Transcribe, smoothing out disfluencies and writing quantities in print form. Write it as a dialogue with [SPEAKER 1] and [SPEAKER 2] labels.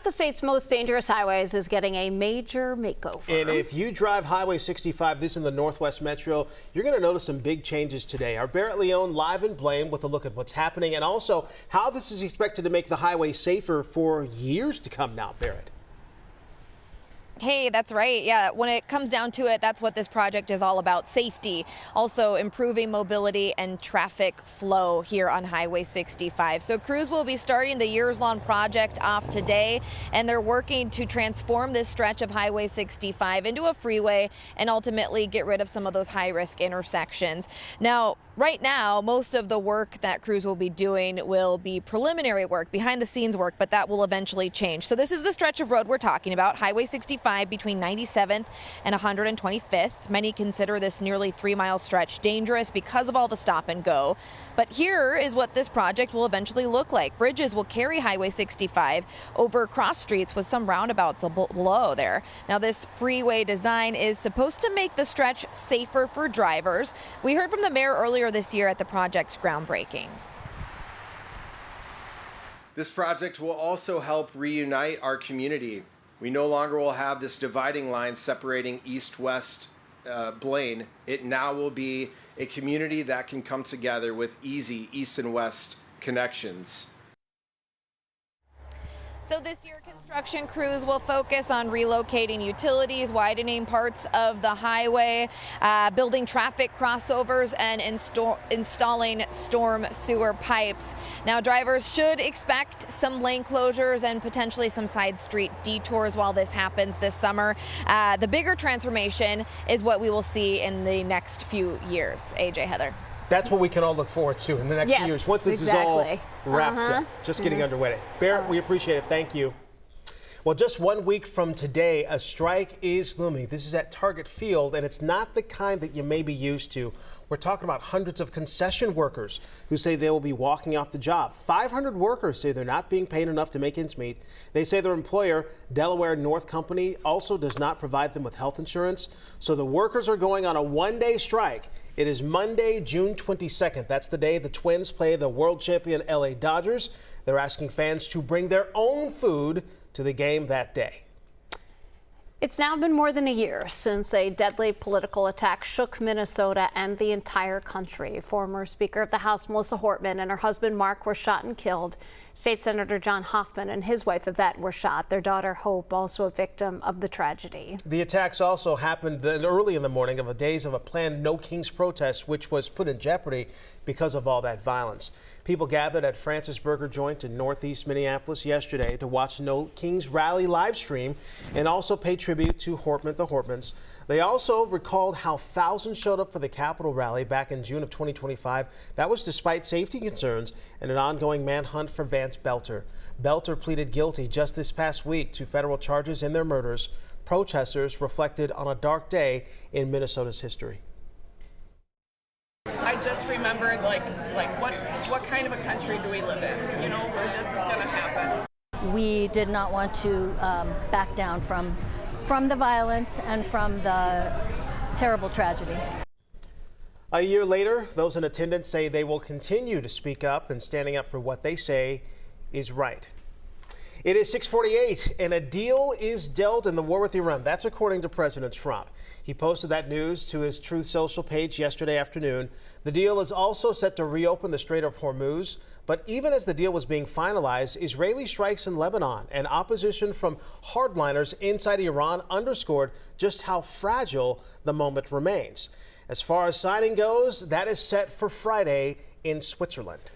[SPEAKER 1] the state's most dangerous highways is getting a major makeover.
[SPEAKER 2] And if you drive Highway 65, this in the Northwest Metro, you're going to notice some big changes today. Our Barrett Leone live in Blaine with a look at what's happening and also how this is expected to make the highway safer for years to come now, Barrett.
[SPEAKER 3] Hey, that's right. Yeah, when it comes down to it, that's what this project is all about. Safety, also improving mobility and traffic flow here on Highway 65. So crews will be starting the years-long project off today, and they're working to transform this stretch of Highway 65 into a freeway and ultimately get rid of some of those high-risk intersections. Now, right now, most of the work that crews will be doing will be preliminary work, behind-the-scenes work, but that will eventually change. So this is the stretch of road we're talking about, Highway 65. Between 97th and 125th. Many consider this nearly 3-mile stretch dangerous because of all the stop and go. But here is what this project will eventually look like. Bridges will carry Highway 65 over cross streets with some roundabouts below there. Now, this freeway design is supposed to make the stretch safer for drivers. We heard from the mayor earlier this year at the project's groundbreaking.
[SPEAKER 4] This project will also help reunite our community. We no longer will have this dividing line separating east-west Blaine. It now will be a community that can come together with easy east and west connections.
[SPEAKER 3] So this year, construction crews will focus on relocating utilities, widening parts of the highway, building traffic crossovers, and installing storm sewer pipes. Now, drivers should expect some lane closures and potentially some side street detours while this happens this summer. The bigger transformation is what we will see in the next few years. AJ, Heather.
[SPEAKER 2] That's what we can all look forward to in the next few years once this is all wrapped up, just getting underway. Barrett, we appreciate it. Thank you. Well, just 1 week from today, a strike is looming. This is at Target Field, and it's not the kind that you may be used to. We're talking about hundreds of concession workers who say they will be walking off the job. 500 workers say they're not being paid enough to make ends meet. They say their employer, Delaware North Company, also does not provide them with health insurance. So the workers are going on a one-day strike. It is Monday, June 22nd. That's the day the Twins play the world champion LA Dodgers. They're asking fans to bring their own food to the game that day.
[SPEAKER 1] It's now been more than a year since a deadly political attack shook Minnesota and the entire country. Former Speaker of the House Melissa Hortman and her husband Mark were shot and killed. State Senator John Hoffman and his wife Yvette were shot. Their daughter Hope also a victim of the tragedy.
[SPEAKER 2] The attacks also happened early in the morning of days of a planned No Kings protest, which was put in jeopardy because of all that violence. People gathered at Francis Burger Joint in northeast Minneapolis yesterday to watch No Kings rally live stream and also pay tribute to the Hortmans. They also recalled how thousands showed up for the Capitol rally back in June of 2025. That was despite safety concerns and an ongoing manhunt for Vance Belter. Belter pleaded guilty just this past week to federal charges in their murders. Protesters reflected on a dark day in Minnesota's history.
[SPEAKER 5] I just remembered like what kind of a country do we live in, you know, where this is going to happen.
[SPEAKER 6] We did not want to back down from the violence and from the terrible tragedy.
[SPEAKER 2] A year later, those in attendance say they will continue to speak up and standing up for what they say is right. It is 6:48 and a deal is dealt in the war with Iran. That's according to President Trump. He posted that news to his Truth Social page yesterday afternoon. The deal is also set to reopen the Strait of Hormuz. But even as the deal was being finalized, Israeli strikes in Lebanon and opposition from hardliners inside Iran underscored just how fragile the moment remains. As far as signing goes, that is set for Friday in Switzerland.